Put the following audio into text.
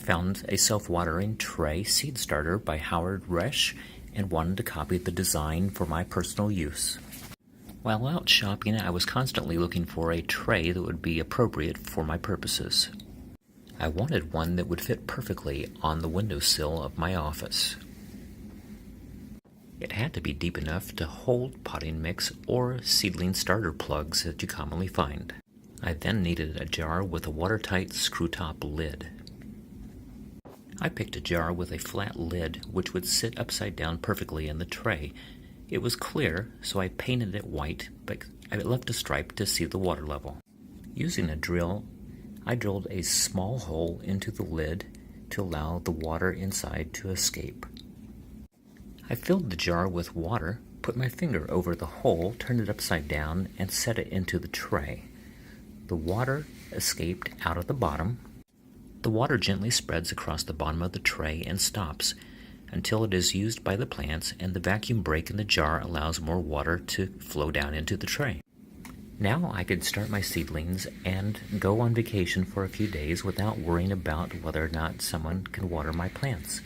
found a self-watering tray seed starter by Resh and wanted to copy the design for my personal use. While out shopping, I was constantly looking for a tray that would be appropriate for my purposes. I wanted one that would fit perfectly on the windowsill of my office. It had to be deep enough to hold potting mix or seedling starter plugs that you commonly find. I then needed a jar with a watertight screw-top lid. I picked a jar with a flat lid which would sit upside down perfectly in the tray. It was clear, so I painted it white, but I left a stripe to see the water level. Using a drill, I drilled a small hole into the lid to allow the water inside to escape. I filled the jar with water, put my finger over the hole, turned it upside down, and set it into the tray. The water escaped out of the bottom. The water gently spreads across the bottom of the tray and stops until it is used by the plants, and the vacuum break in the jar allows more water to flow down into the tray. Now I could start my seedlings and go on vacation for a few days without worrying about whether or not someone can water my plants.